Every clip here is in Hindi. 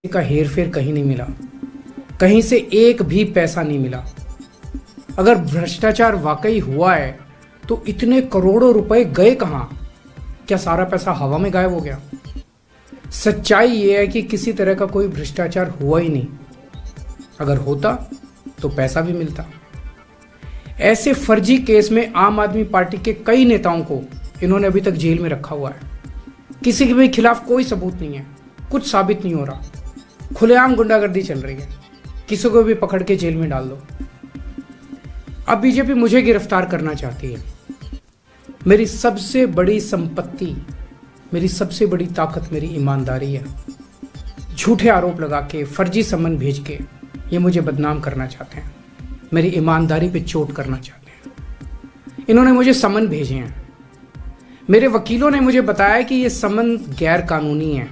का हेर फेर कहीं नहीं मिला, कहीं से एक भी पैसा नहीं मिला। अगर भ्रष्टाचार वाकई हुआ है तो इतने करोड़ों रुपए गए कहां? क्या सारा पैसा हवा में गायब हो गया? सच्चाई यह है कि किसी तरह का कोई भ्रष्टाचार हुआ ही नहीं। अगर होता तो पैसा भी मिलता। ऐसे फर्जी केस में आम आदमी पार्टी के कई नेताओं को इन्होंने अभी तक जेल में रखा हुआ है। किसी के भी खिलाफ कोई सबूत नहीं है, कुछ साबित नहीं हो रहा, खुलेआम गुंडागर्दी चल रही है, किसी को भी पकड़ के जेल में डाल दो। अब बीजेपी मुझे गिरफ्तार करना चाहती है। मेरी सबसे बड़ी संपत्ति, मेरी सबसे बड़ी ताकत मेरी ईमानदारी है। झूठे आरोप लगा के, फर्जी समन भेज के ये मुझे बदनाम करना चाहते हैं, मेरी ईमानदारी पे चोट करना चाहते हैं। इन्होंने मुझे समन भेजे हैं। मेरे वकीलों ने मुझे बताया कि ये समन गैर कानूनी है।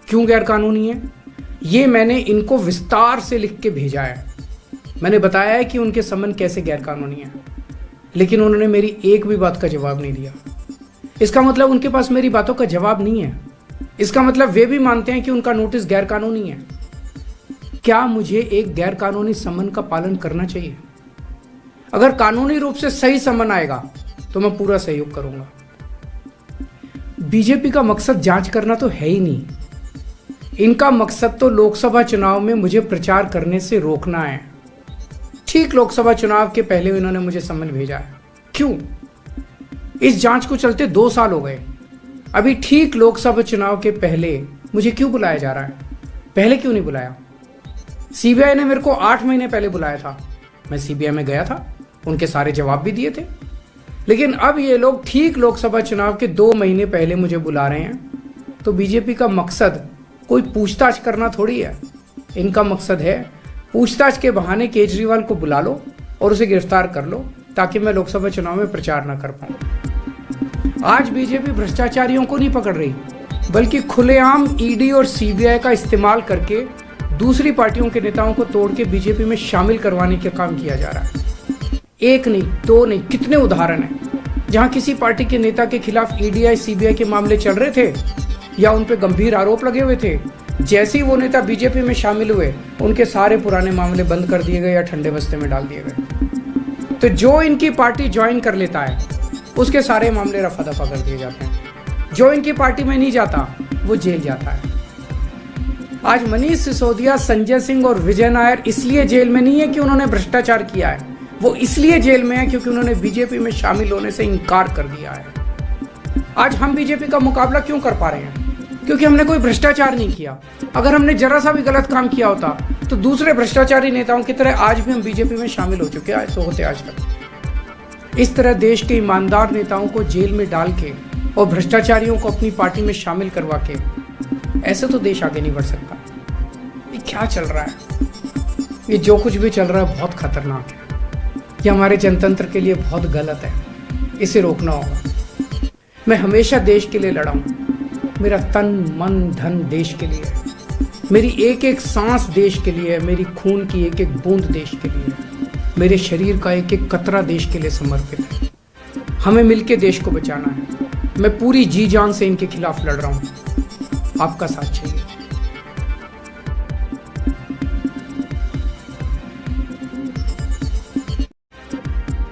क्यों गैर कानूनी है? ये मैंने इनको विस्तार से लिख के भेजा है। मैंने बताया है कि उनके समन कैसे गैर कानूनी है, लेकिन उन्होंने मेरी एक भी बात का जवाब नहीं दिया। इसका मतलब उनके पास मेरी बातों का जवाब नहीं है। इसका मतलब वे भी मानते हैं कि उनका नोटिस गैर कानूनी है। क्या मुझे एक गैर कानूनी समन का पालन करना चाहिए? अगर कानूनी रूप से सही समन आएगा तो मैं पूरा सहयोग करूंगा। बीजेपी का मकसद जांच करना तो है ही नहीं। इनका मकसद तो लोकसभा चुनाव में मुझे प्रचार करने से रोकना है। ठीक लोकसभा चुनाव के पहले इन्होंने मुझे समन भेजा है। क्यों? इस जांच को चलते 2 साल हो गए। अभी ठीक लोकसभा चुनाव के पहले मुझे क्यों बुलाया जा रहा है? पहले क्यों नहीं बुलाया? सीबीआई ने मेरे को 8 महीने पहले बुलाया था। मैं सीबीआई में गया था, उनके सारे जवाब भी दिए थे। लेकिन अब ये लोग ठीक लोकसभा चुनाव के 2 महीने पहले मुझे बुला रहे हैं। तो बीजेपी का मकसद कोई पूछताछ करना थोड़ी है। इनका मकसद है पूछताछ के बहाने केजरीवाल को बुला लो और उसे गिरफ्तार कर लो, ताकि मैं लोकसभा चुनाव में प्रचार ना कर पाऊं। आज बीजेपी भ्रष्टाचारियों को नहीं पकड़ रही, बल्कि खुलेआम ईडी और सीबीआई का इस्तेमाल करके दूसरी पार्टियों के नेताओं को तोड़ के बीजेपी में शामिल करवाने का काम किया जा रहा है। एक नहीं, 2 नहीं, कितने उदाहरण हैं जहां किसी पार्टी के नेता के खिलाफ ईडी सीबीआई के मामले चल रहे थे या उन पे गंभीर आरोप लगे हुए थे। जैसे ही वो नेता बीजेपी में शामिल हुए, उनके सारे पुराने मामले बंद कर दिए गए या ठंडे बस्ते में डाल दिए गए। तो जो इनकी पार्टी ज्वाइन कर लेता है, उसके सारे मामले रफा दफा कर दिए जाते हैं। जो इनकी पार्टी में नहीं जाता, वो जेल जाता है। आज मनीष सिसोदिया, संजय सिंह और विजय नायर इसलिए जेल में नहीं है कि उन्होंने भ्रष्टाचार किया है। वो इसलिए जेल में है क्योंकि उन्होंने बीजेपी में शामिल होने से इनकार कर दिया है। आज हम बीजेपी का मुकाबला क्यों कर पा रहे हैं? क्योंकि हमने कोई भ्रष्टाचार नहीं किया। अगर हमने जरा सा भी गलत काम किया होता तो दूसरे भ्रष्टाचारी नेताओं की तरह आज भी हम बीजेपी में शामिल हो चुके हैं, तो होते आज तक। इस तरह देश के ईमानदार नेताओं को जेल में डाल के और भ्रष्टाचारियों को अपनी पार्टी में शामिल करवा के ऐसे तो देश आगे नहीं बढ़ सकता। ये क्या चल रहा है? ये जो कुछ भी चल रहा है बहुत खतरनाक है। ये हमारे जनतंत्र के लिए बहुत गलत है। इसे रोकना होगा। मैं हमेशा देश के लिए लड़ा हूं। मेरा तन मन धन देश के लिए है। मेरी एक एक सांस देश के लिए है। मेरी खून की एक एक बूंद देश के लिए है। मेरे शरीर का एक एक कतरा देश के लिए समर्पित है। हमें मिलकर देश को बचाना है। मैं पूरी जी जान से इनके खिलाफ लड़ रहा हूं। आपका साथ चाहिए।